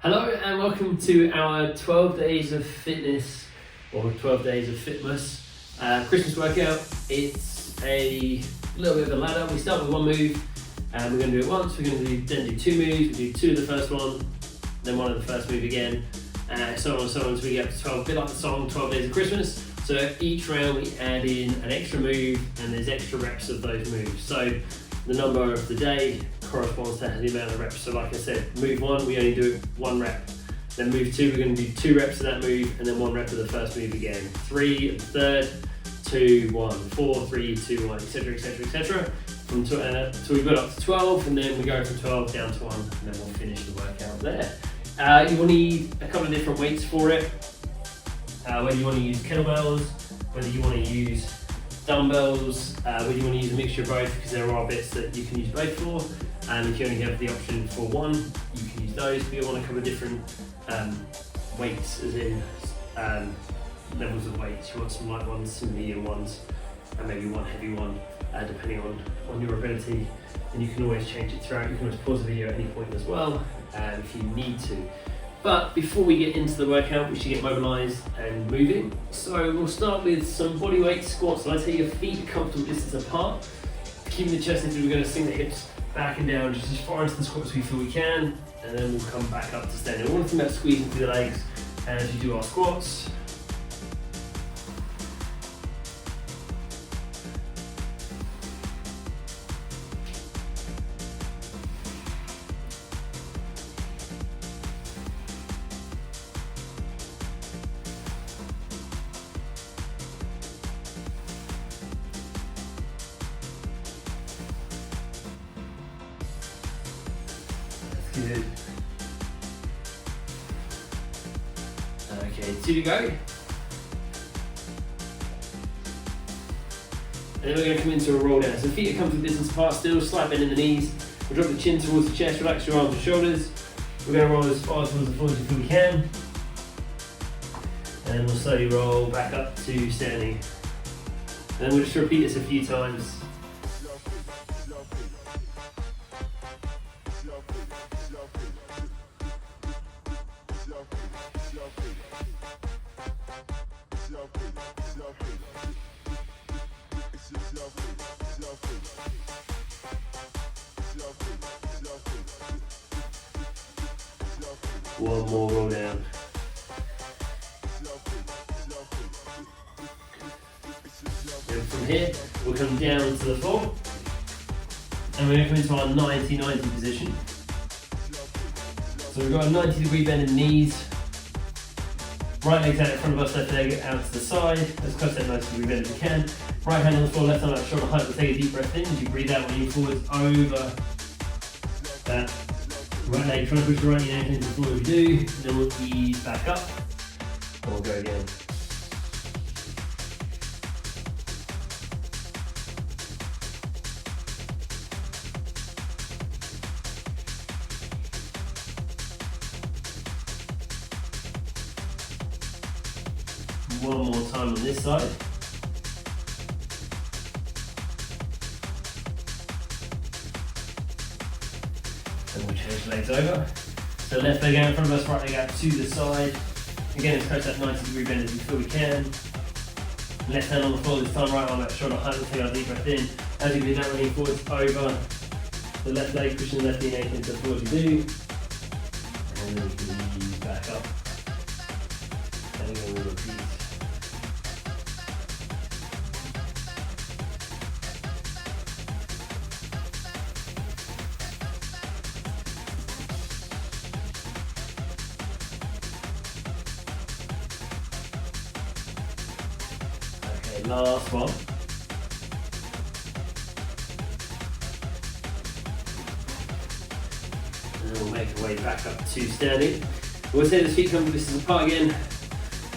Hello and welcome to our 12 days of fitness or 12 days of Fitmas Christmas workout. It's a little bit of a ladder. We start with one move and we're going to do it once. We're going to then do two moves. We do two of the first one, then one of the first move again, so on and so on until we get up to 12, a bit like the song 12 Days of Christmas. So each round we add in an extra move and there's extra reps of those moves. So the number of the day corresponds to the amount of reps. So like I said, move one, we only do one rep. Then move two, we're going to do two reps of that move and then one rep of the first move again. 3 of the third, 2, 1, 4, 3, 2, 1, etc, etc, etc. Until we got up to 12 and then we go from 12 down to 1 and then we'll finish the workout there. You will need a couple of different weights for it. Whether you want to use kettlebells, whether you want to use dumbbells, whether you want to use a mixture of both, because there are bits that you can use both for, and if you only have the option for one, you can use those. But you want a couple of different weights, as in levels of weights. You want some light ones, some medium ones, and maybe one heavy one, depending on your ability. And you can always change it throughout. You can always pause the video at any point as well, if you need to. But before we get into the workout, we should get mobilised and moving. So we'll start with some bodyweight squats. So I'd say your feet a comfortable distance apart. Keeping the chest lifted, we're going to sink the hips back and down just as far into the squat as we feel we can. And then we'll come back up to standing. We're talking about squeezing through the legs as you do our squats. Good. Okay, 2 to go. And then we're going to come into a roll down. So feet are comfortable distance apart still, slight bend in the knees. We'll drop the chin towards the chest, relax your arms and shoulders. We're going to roll as far towards the floor as we can. And we'll slowly roll back up to standing. And then we'll just repeat this a few times. One more roll down. And from here, we'll come down to the floor. And we're going to come into our 90-90 position. So we've got a 90-degree bend in the knees. Right leg's out in front of us, left leg out to the side. As close to that 90-degree bend as we can. Right hand on the floor, left arm out shoulder height. We'll take a deep breath in as you breathe out, leaning forwards over that right leg. Try to push the right knee ankle into the floor as you do. Then we'll ease back up. And we'll go again. One more time on this side. And we'll change legs over. So left leg out in front of us, right leg out to the side. Again, as close to that 90-degree bend as we feel we can. Left hand on the floor this time, right arm out shoulder height. We'll take our deep breath in. As you breathe out, leaning forwards over the left leg, pushing the left knee ankle into the floor as you do. And then we can ease back up. And then we'll repeat. Last one. And then we'll make our way back up to standing. We'll say the feet come distance apart again.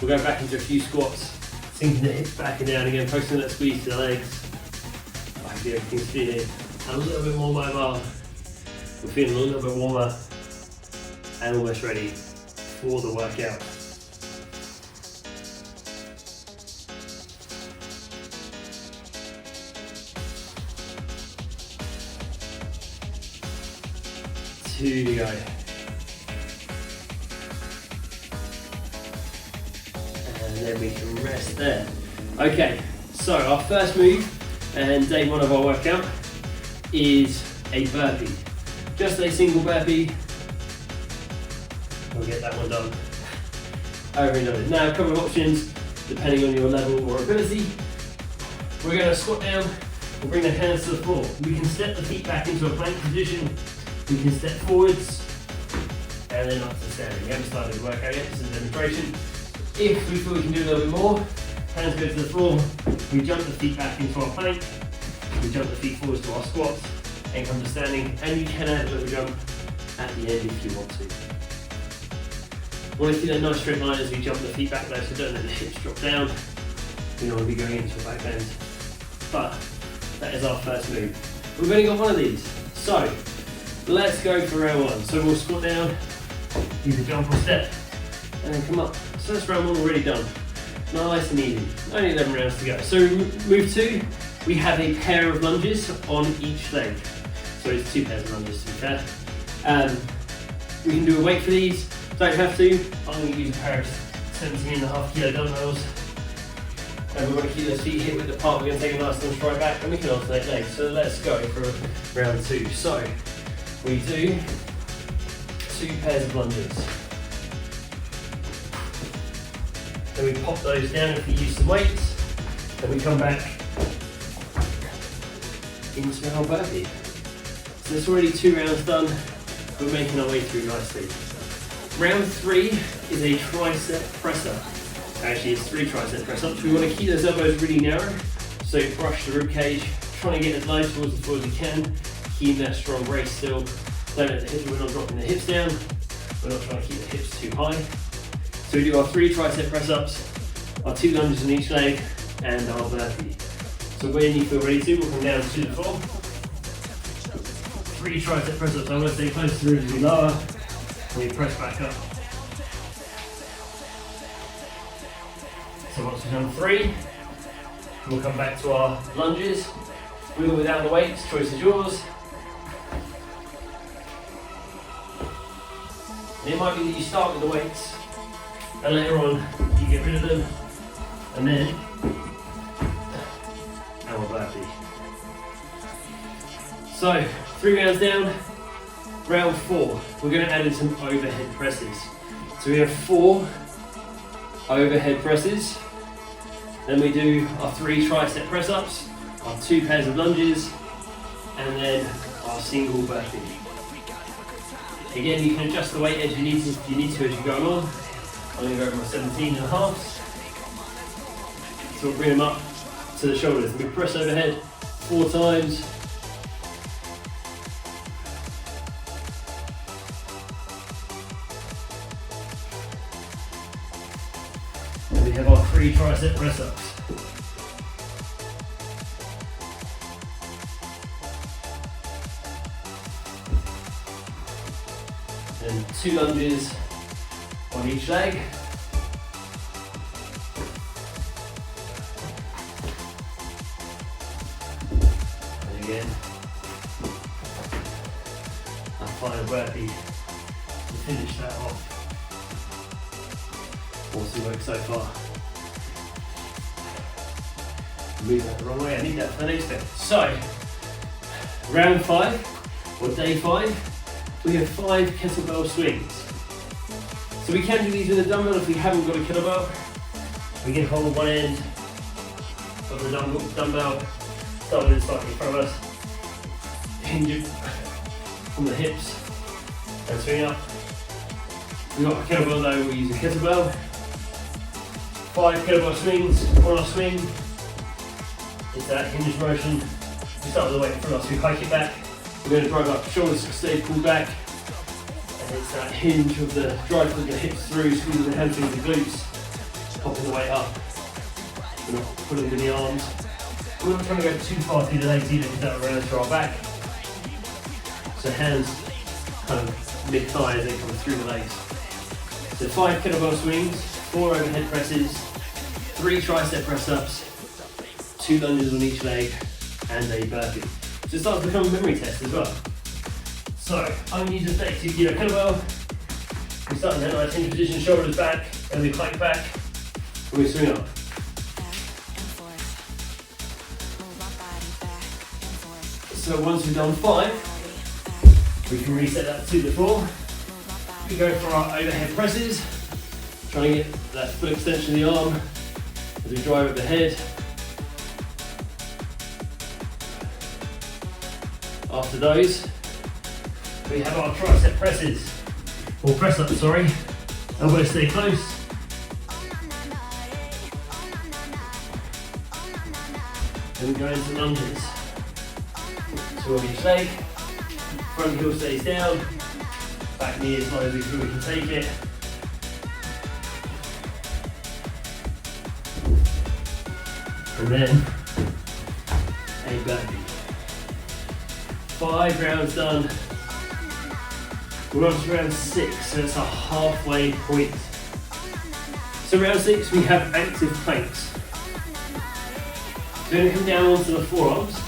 We'll go back into a few squats, sinking the hips back and down again, focusing on that squeeze to the legs. I hope everything's feeling a little bit more mobile. We're feeling a little bit warmer and almost ready for the workout. Two to go. and then we can rest there. Okay, so our first move and day one of our workout is a burpee. Just a single burpee. We'll get that one done. Over and over. Now a couple of options depending on your level or ability. We're going to squat down, we'll bring the hands to the floor. We can step the feet back into a plank position, we can step forwards, and then up to standing. We haven't started the workout yet, this is a demonstration. If we feel we can do a little bit more, hands go to the floor, we jump the feet back into our plank, we jump the feet forwards to our squats, and come to standing, and you can add a little jump at the end if you want to. We want to see that nice straight line as we jump the feet back though, so don't let the hips drop down. We don't want to be going into a back bend. But that is our first move. We've only got one of these. So let's go for round one. So we'll squat down, either jump or step, and then come up. So that's round one already done. Nice and easy. Only 11 rounds to go. So move two, we have a pair of lunges on each leg. So it's 2 pairs of lunges to be fair. We can do a weight for these. Don't have to. I'm going to use a pair of 17.5 kilo dumbbells. And we want to keep those feet hip width apart. We're going to take a nice long stride back and we can alternate legs. So let's go for round two. So we do 2 pairs of lunges. Then we pop those down if we use some weights. Then we come back into our burpee. So there's already 2 rounds done. We're making our way through nicely. Round 3 is a tricep press up. Actually, it's 3 tricep press ups. We want to keep those elbows really narrow, so brush the rib cage, trying to get as low towards the floor as you can, keeping that strong brace still. Don't let the hips, we're not dropping the hips down, we're not trying to keep the hips too high. So we do our 3 tricep press ups, our 2 lunges on each leg, and our burpee. So when you feel ready to, we'll come down to the floor. 3 tricep press ups. I want to stay close to the ribs as we lower, and we press back up. So once we've done 3, we'll come back to our lunges. With or without the weights, choice is yours. And it might be that you start with the weights, and later on you get rid of them, and then our burpee. So 3 rounds down, round 4, we're going to add in some overhead presses. So we have 4 overhead presses. Then we do our 3 tricep press ups, our 2 pairs of lunges, and then our single burpee. Again, you can adjust the weight as you need to as you go along. I'm going to go over my 17.5. So we'll bring them up to the shoulders. We press overhead 4 times. And we have our 3 tricep press ups. And 2 lunges on each leg. And again, our final burpee to finish that off. Awesome work so far. Move that the wrong way, I need that for the next bit. So, round 5, or day 5, we have 5 kettlebell swings. So we can do these with a dumbbell if we haven't got a kettlebell. We can hold one end of the dumbbell, start with it slightly in front of us, hinge it from the hips, and swing up. We've got a kettlebell though, we'll use a kettlebell. 5 kettlebell swings on our swing. It's that hinge motion. We start with the weight in front of us, we hike it back. We're going to drive up, shoulders stay pulled back. And it's that hinge of the drive with the hips through, squeezing the hamstrings and glutes, popping the weight up. We're not pulling with the arms. We're not trying to go too far through the legs either because that will round through our back. So hands kind of mid-thigh as they come through the legs. So 5 kettlebell swings, 4 overhead presses, 3 tricep press ups, 2 lunges on each leg, and a burpee. So it starts to become a memory test as well. So I'm going to use a 32 kilo kettlebell. We start in that nice hinge position, shoulders back, and we plank back. and we swing up. So once we've done 5, we can reset that to the floor. We go for our overhead presses, trying to get that full extension of the arm as we drive up the head. After those, we have our tricep presses, or press ups, sorry. Elbows stay close. Then we go into lunges. So on each leg, front heel stays down, back knee as low as we can take it. And then a burpee. 5 rounds done. We're on to round 6, so it's a halfway point. So round 6, we have active planks. So we're going to come down onto the forearms.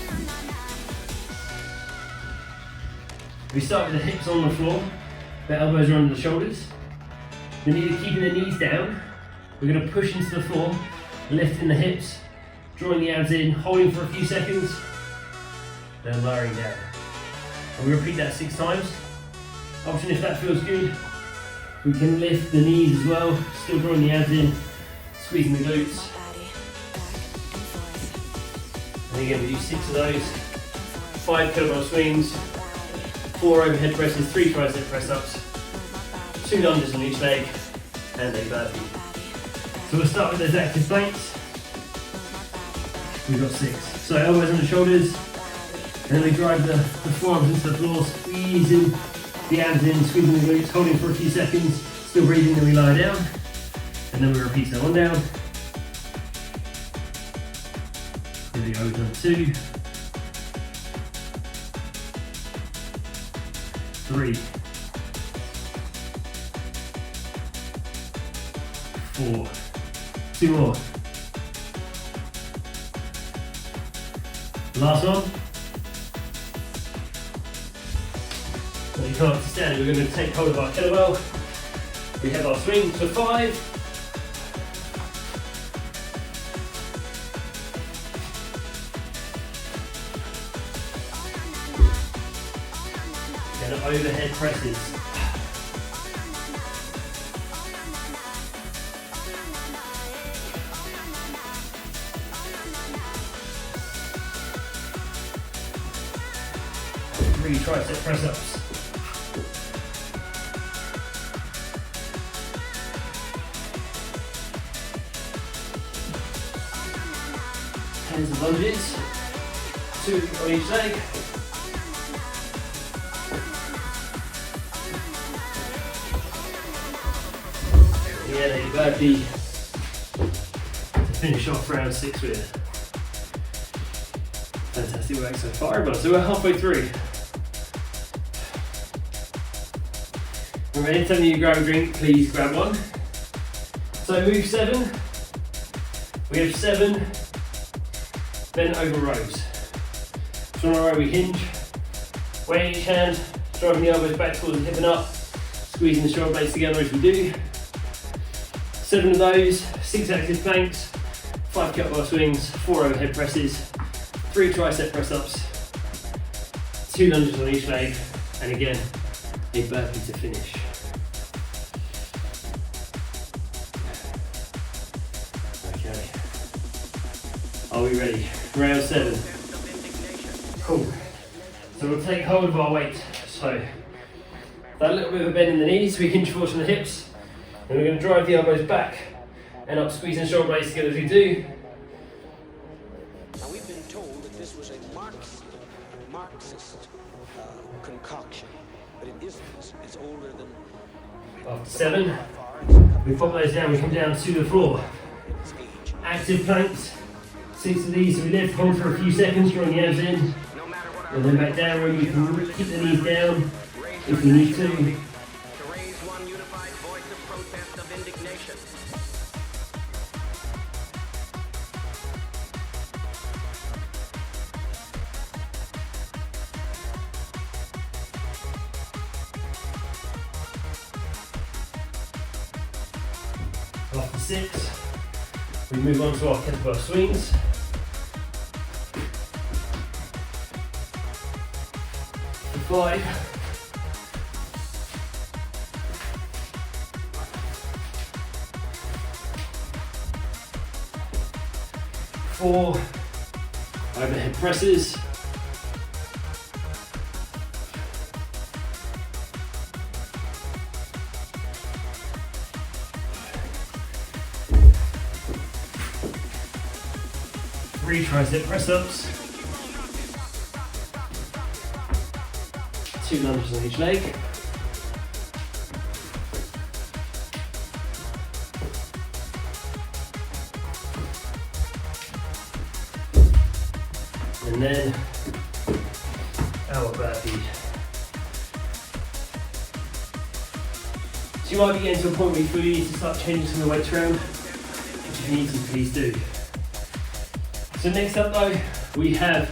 We start with the hips on the floor, the elbows are under the shoulders. Then either keeping the knees down, we're going to push into the floor, lifting the hips, drawing the abs in, holding for a few seconds, then lowering down. And we repeat that 6 times. Option if that feels good, we can lift the knees as well, still drawing the abs in, squeezing the glutes. And again, we do 6 of those, 5 kettlebell swings, 4 overhead presses, 3 tricep press ups, 2 lunges on each leg, and a burpee. So we'll start with those active planks. We've got 6. So elbows on the shoulders, and then we drive the forearms into the floor, squeezing the abs in, squeezing the glutes, holding for a few seconds, still breathing, then we lie down, and then we repeat that one down. Here we go, we've done 2, 3, 4, 2 more. Last one. When you come up to standing, we're going to take hold of our kettlebell. We have our swing for 5. And overhead presses. Three tricep press ups. Hands and lunges. 2 on each leg. Yeah, a burpee to finish off round 6 with. Fantastic work so far, everyone. So we're halfway through. Remember, anytime you grab a drink, please grab one. So move 7. We have 7 bent over rows. So on our row we hinge, weight in each hand, driving the elbows back towards the hip and up, squeezing the shoulder blades together as we do. 7 of those, 6 active planks, 5 kettlebell swings, 4 overhead presses, 3 tricep press ups, 2 lunges on each leg, and again, a burpee to finish. Okay. Are we ready? Round 7. Cool. So we'll take hold of our weight. So that little bit of a bend in the knees, we hinge forward from the hips. And we're going to drive the elbows back and up, squeezing the shoulder blades together as we do. Now we've been told that this was a Marxist concoction, but it isn't. It's older than... After 7, we pop those down, we come down to the floor. Active planks, 6 of these, so we lift, hold for a few seconds, drawing the abs in, and then back down where you can keep the knees down if you need to. After 6, We move on to our kettlebell swings. For 5. 4 overhead presses. 3 tricep press-ups. 2 lunges on each leg. And then our burpee. So you might be getting to a point where you feel you need to start changing some of the weights around, which if you need to, please do. So next up though, we have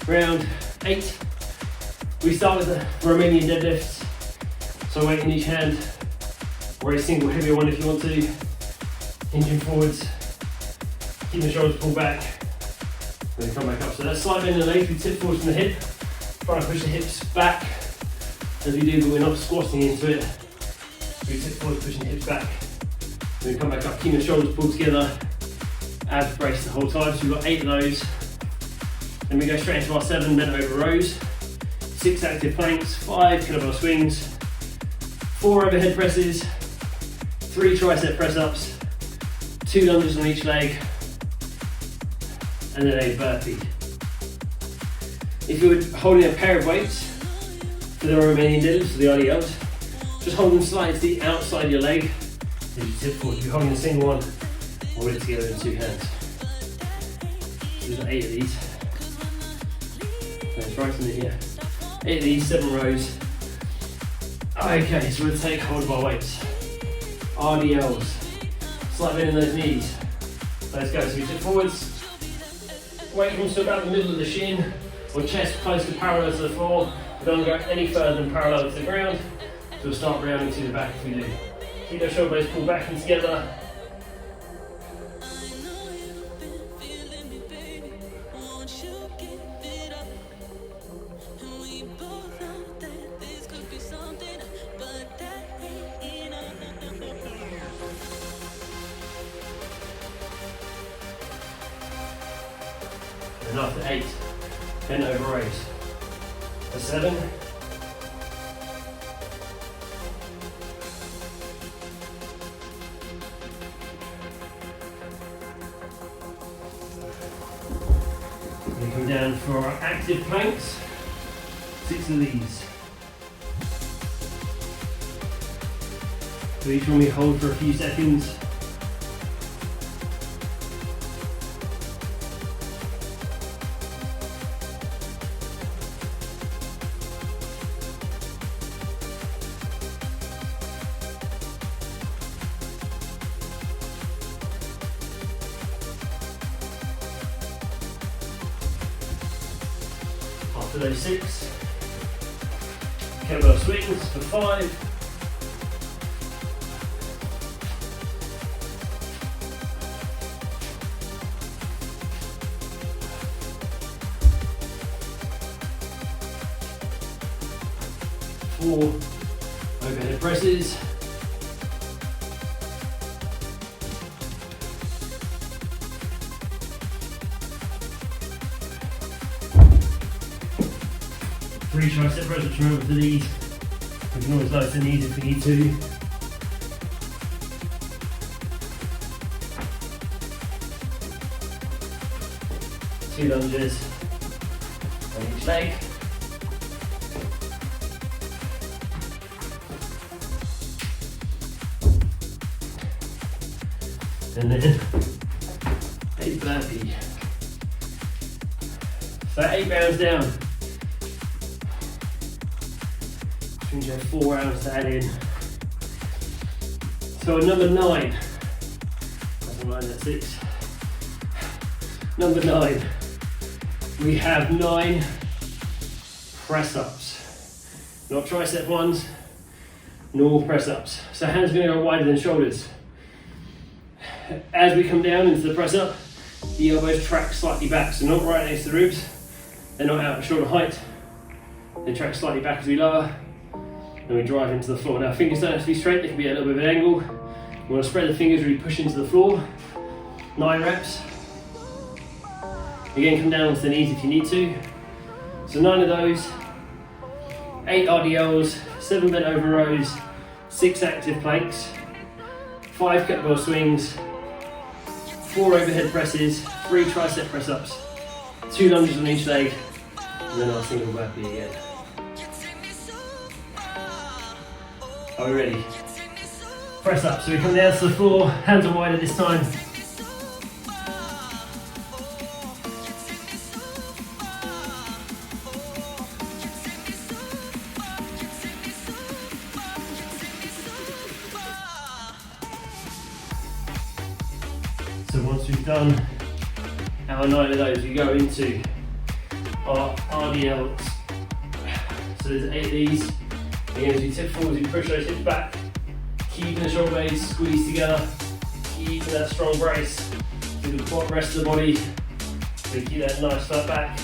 round 8. We start with the Romanian deadlifts. So weight in each hand, or a single heavier one if you want to. Hinging forwards, keep the shoulders pulled back, then come back up. So that's slight bend in the legs, we tip forward from the hip, trying to push the hips back as we do, but we're not squatting into it. We tip forward, pushing the hips back, then come back up, keeping the shoulders pulled together, abs brace the whole time. So we've got 8 of those. Then we go straight into our 7 bent over rows, 6 active planks, 5 kettlebell swings, 4 overhead presses, 3 tricep press-ups, 2 lunges on each leg, and then a burpee. If you're holding a pair of weights for the Romanian deadlifts, or the RDLs, just hold them slightly to the outside of your leg as you tip forward. If you're holding a single one, hold it together in 2 hands. So there's 8 of these. That's right in here. 8 of these, 7 rows. Okay, so we'll take hold of our weights. RDLs. Slight bend in those knees. Let's go. So we tip forwards. Weight comes to about the middle of the shin, or chest close to parallel to the floor. We don't go any further than parallel to the ground. So we'll start rounding to the back if we do. Keep those shoulder blades pulled back and together. And after 8, bent over rows. For 7. We come down for our active planks. 6 of these. So each one we hold for a few seconds. After those 6, kettlebell swings for 5. 4 overhead presses. 3 tricep press-ups. Remember for these, we can always load the knees if we need to. Two lunges on each leg. And then a burpee. So 8 rounds down. Which means you have 4 rounds to add in. So number 9. That's 9, that's 6. Number 9. We have 9 press-ups. Not tricep ones, normal press-ups. So hands are going to go wider than shoulders. As we come down into the press up, the elbows track slightly back, so not right next to the ribs. They're not out at shoulder height. They track slightly back as we lower. Then we drive into the floor. Now fingers don't have to be straight, they can be at a little bit of an angle. We want to spread the fingers, really push into the floor. 9 reps. Again, come down onto the knees if you need to. So 9 of those. 8 RDLs, 7 bent over rows, 6 active planks, 5 kettlebell swings, 4 overhead presses, 3 tricep press ups, 2 lunges on each leg, and then our single burpee again. Are we ready? Press up. So we come down to the floor, hands are wider this time. So once we've done our 9 of those, we go into our RDLs. So there's 8 of these. Again, as we tip forward, we push those hips back, keeping the shoulder blades squeezed together, keeping that strong brace through the rest of the body. So keep that nice flat back.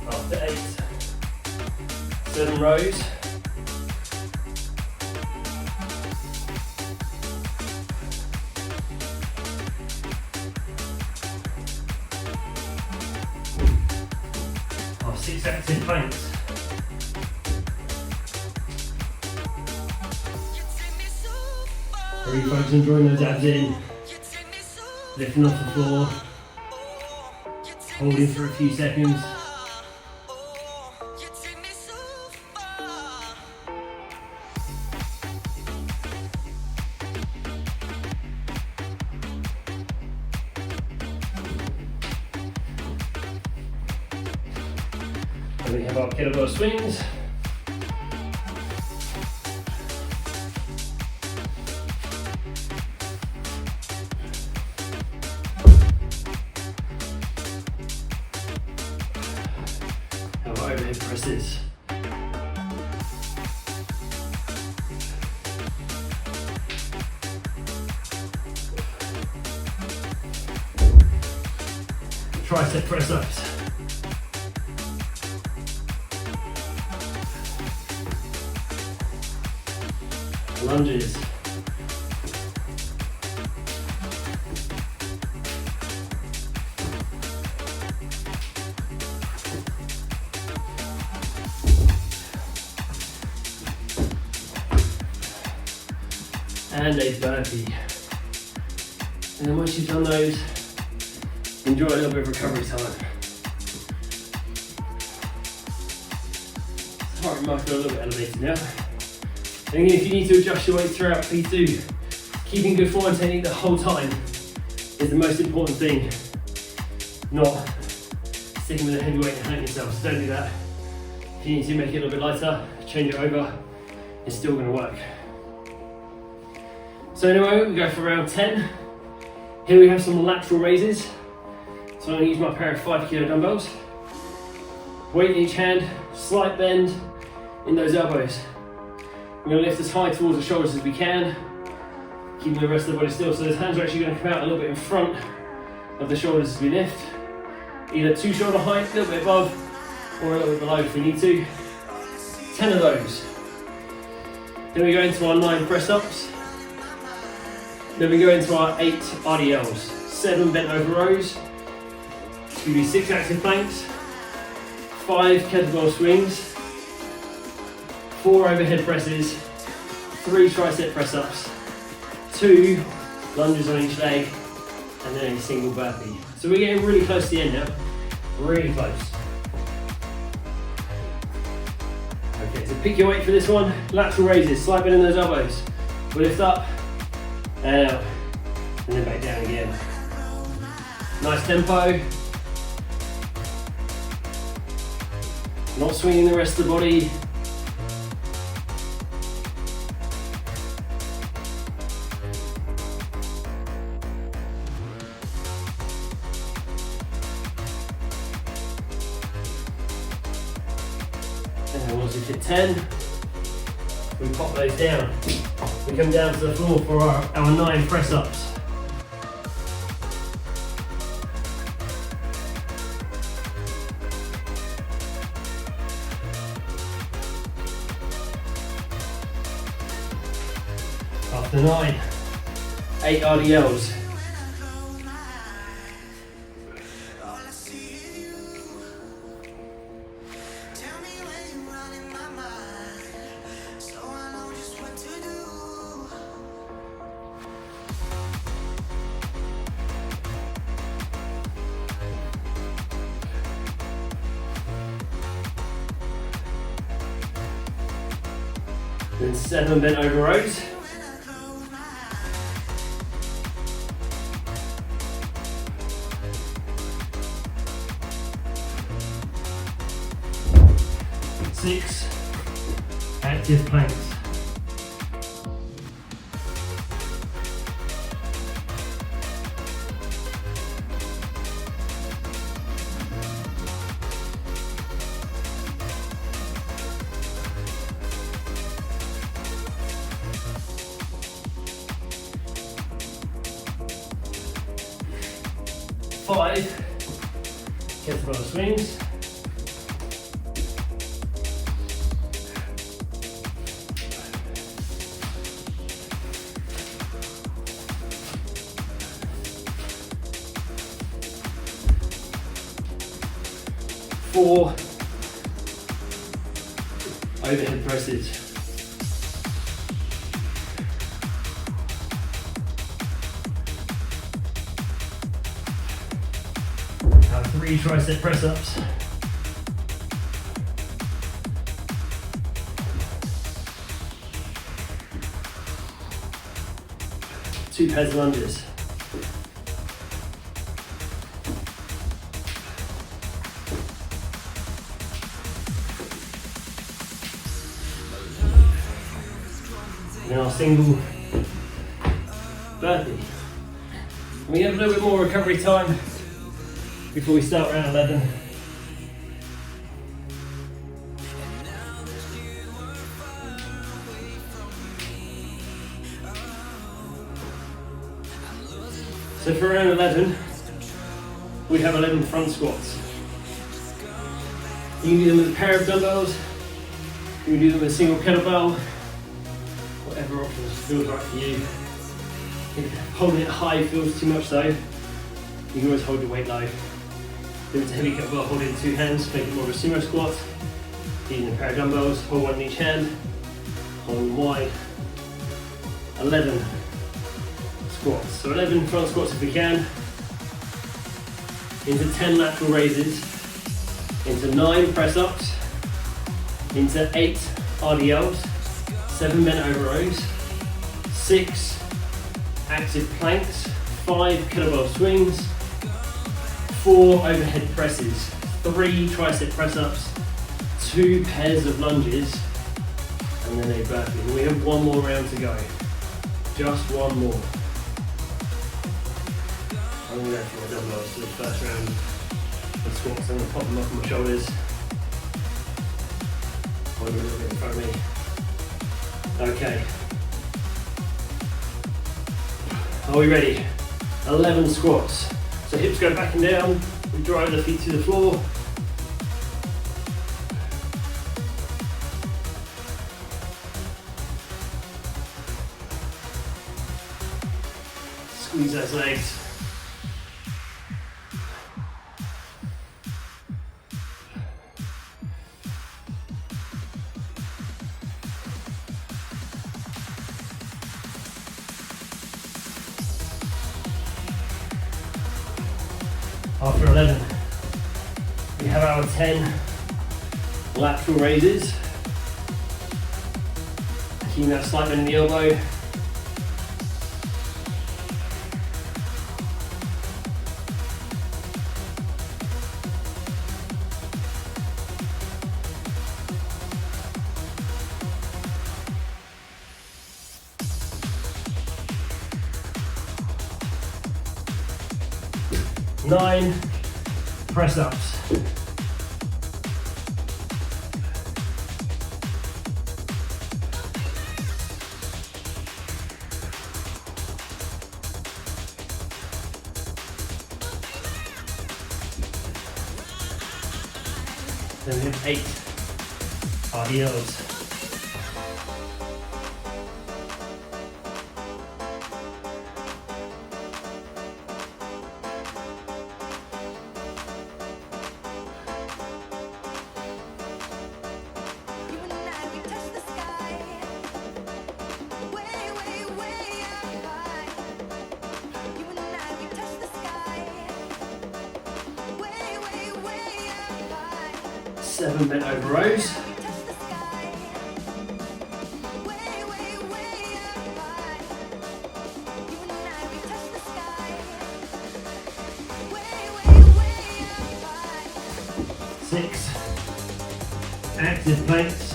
After 8, 7 rows. Our 6 active planks. Really focus on drawing those abs in, lifting off the floor, holding for a few seconds. And we have our kettlebell swings. Our overhead presses. Tricep press ups. Lunges. And a burpee. And then once you've done those, enjoy a little bit of recovery time. Heart rate might feel a little bit elevated now. And again, if you need to adjust your weight throughout, please do. Keeping good form and technique the whole time is the most important thing. Not sticking with a heavy weight and hurting yourself, so don't do that. If you need to make it a little bit lighter, change it over, it's still going to work. So anyway, we go for round 10. Here we have some lateral raises. So I'm going to use my pair of 5 kilo dumbbells. Weight in each hand, slight bend in those elbows. We're going to lift as high towards the shoulders as we can, keeping the rest of the body still. So those hands are actually going to come out a little bit in front of the shoulders as we lift. Either to shoulder height, a little bit above, or a little bit below if we need to. 10 of those. Then we go into our 9 press ups. Then we go into our 8 RDLs. 7 bent over rows. It's going to be 6 active planks. 5 kettlebell swings. 4 overhead presses, 3 tricep press ups, 2 lunges on each leg, and then a single burpee. So we're getting really close to the end now. Really close. Okay, so pick your weight for this one. Lateral raises, slight bend in those elbows. We'll lift up, and out, and then back down again. Nice tempo. Not swinging the rest of the body. And once we hit 10, we pop those down. We come down to the floor for our 9 press-ups. After 9, 8 RDLs. Then 7 bent over rows. Six active planks. Five kettlebell swings. 4 overhead presses. 3 tricep press-ups. 2 pairs of lunges. And our single burpee. We have a little bit more recovery time before we start round 11. So for round 11, we have 11 front squats. You can do them with a pair of dumbbells, you can do them with a single kettlebell, whatever options feels right for you. If holding it high feels too much though, you can always hold your weight low. Do it with a heavy kettlebell, hold it in 2 hands, make it more of a sumo squat. Using a pair of dumbbells, hold one in each hand, hold them wide. 11 squats. So 11 front squats if we can. Into 10 lateral raises. Into 9 press ups. Into 8 RDLs. 7 bent over rows. 6 active planks. 5 kettlebell swings. 4 overhead presses, 3 tricep press ups, 2 pairs of lunges, and then a burpee. And we have 1 more round to go. Just 1 more. I'm going to go for my dumbbells for the first round of squats. I'm going to pop them up on my shoulders. Hold them a little bit in front of me. Okay. Are we ready? 11 squats. So hips go back and down, we drive the feet to the floor. Squeeze those legs. After 11, we have our 10 lateral raises. Keeping that slight bend in the elbow. Nine press ups. Then we have 8 RDLs. Seven bent over rows. Six active planks.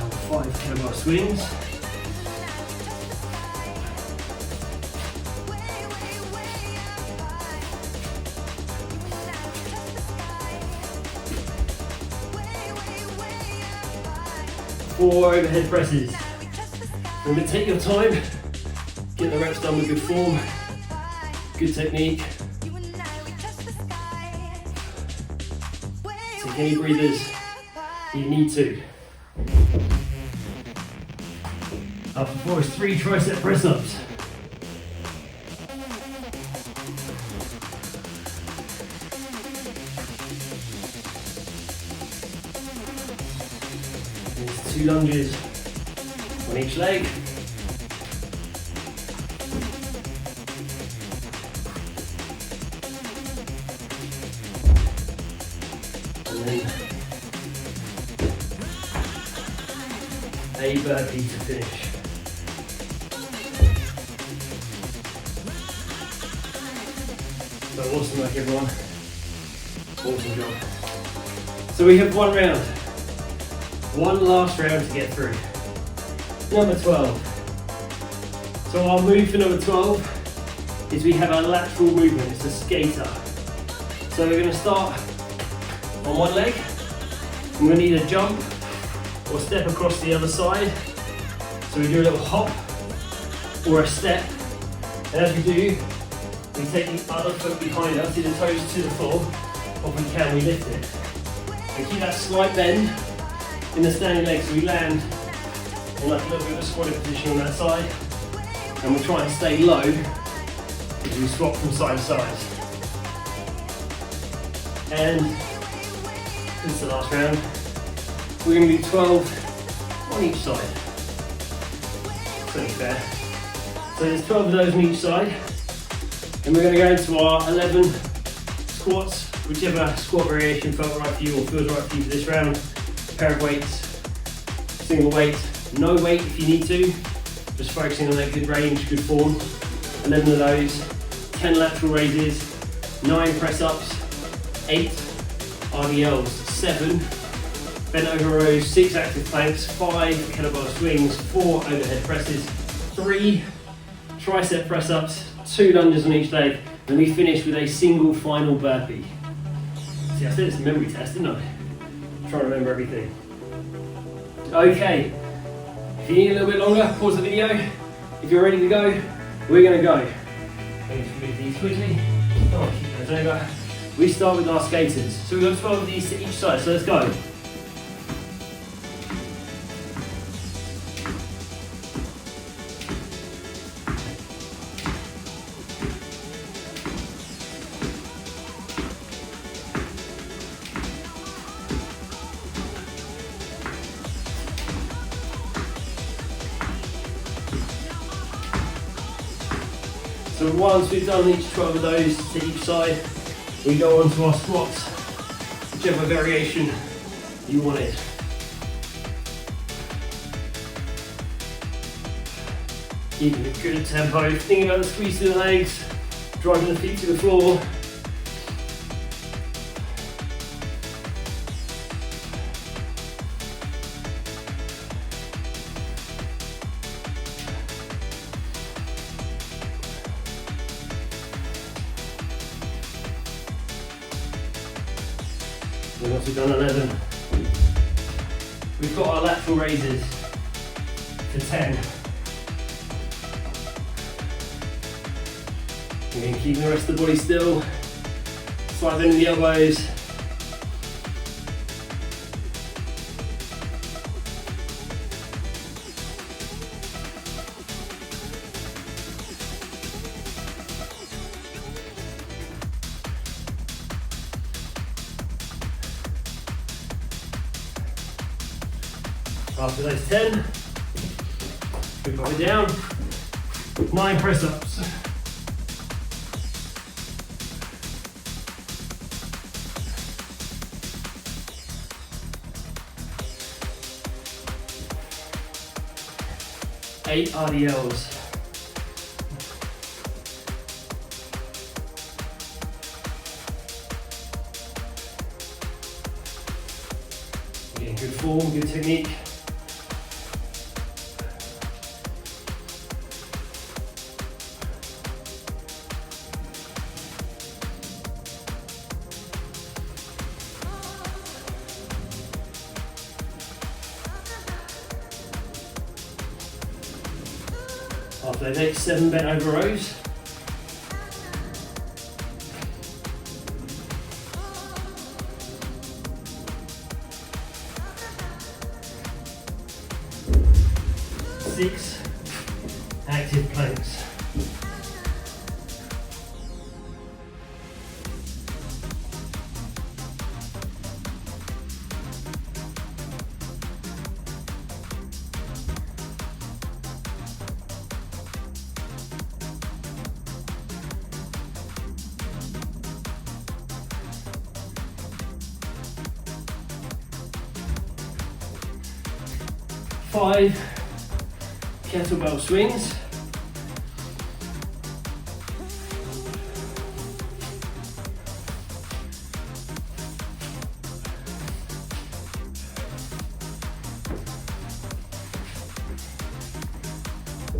And 5 kettlebell swings. Four overhead presses. Remember, take your time, get the reps done with good form, good technique. Take any breathers you need to. Up for 4 is 3 tricep press ups. There's 2 lunges on each leg. And then a burpee to finish. So awesome work, everyone. Awesome job. So we have one round. One last round to get through. Number 12. So our move for number 12 is we have a lateral movement. It's a skater. So we're going to start on one leg. And we're going to need a jump or step across the other side. So we do a little hop or a step. And as we do, we take the other foot behind us, see the toes to the floor. Or if we can, we lift it. And keep that slight bend in the standing leg, so we land in like a little bit of a squatted position on that side. And we try and stay low as we squat from side to side. And this is the last round. We're going to do 12 on each side. It's only fair. So there's 12 of those on each side. And we're going to go into our 11 squats, whichever squat variation felt right for you or feels right for you for this round. Pair of weights, single weight, no weight if you need to, just focusing on that good range, good form. 11 of those, 10 lateral raises, 9 press ups, 8 RDLs, 7 bent over rows, 6 active planks, 5 kettlebell swings, 4 overhead presses, 3 tricep press ups, 2 lunges on each leg, and we finish with a single final burpee. See, I said it's a memory test, didn't I? I'm trying to remember everything. Okay, if you need a little bit longer, pause the video. If you're ready to go, we're going to go. I need to move these quickly. Oh, keep those over. We start with our skaters. So we've got 12 of these to each side, so let's go. So once we've done each 12 of those to each side, we go on to our squats, whichever variation you wanted. Keeping a good tempo, thinking about the squeeze of the legs, driving the feet to the floor. Once we've done 11, we've got our lateral raises for 10. Again, keeping the rest of the body still, slight bend in the elbows. After those 10, we drop it down, 9 press-ups. Eight RDLs. Again, good form, good technique. After the next 7 bent over rows. Six active planks. Five kettlebell swings.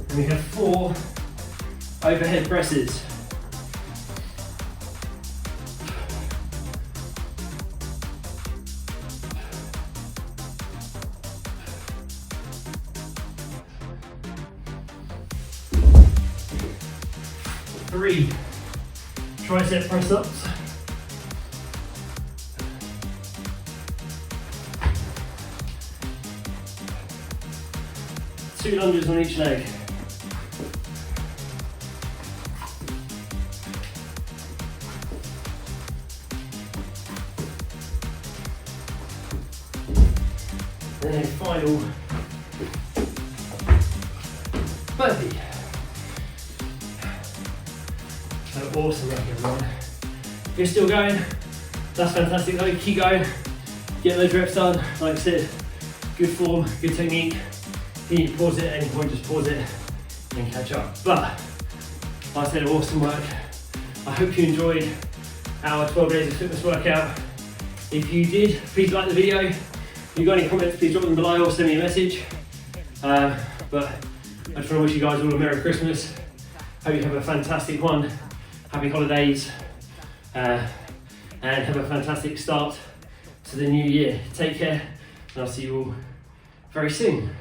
And we have 4 overhead presses. Three tricep press-ups. 2 lunges on each leg. And then final burpee. So awesome work, everyone. If you're still going, that's fantastic though, keep going. Get those reps done, like I said, good form, good technique. If you need to pause it at any point, just pause it and catch up. But, like I said, awesome work. I hope you enjoyed our 12 days of fitness workout. If you did, please like the video. If you've got any comments, please drop them below or send me a message. But I just want to wish you guys all a Merry Christmas. Hope you have a fantastic one. Happy holidays. And have a fantastic start to the new year. Take care, and I'll see you all very soon.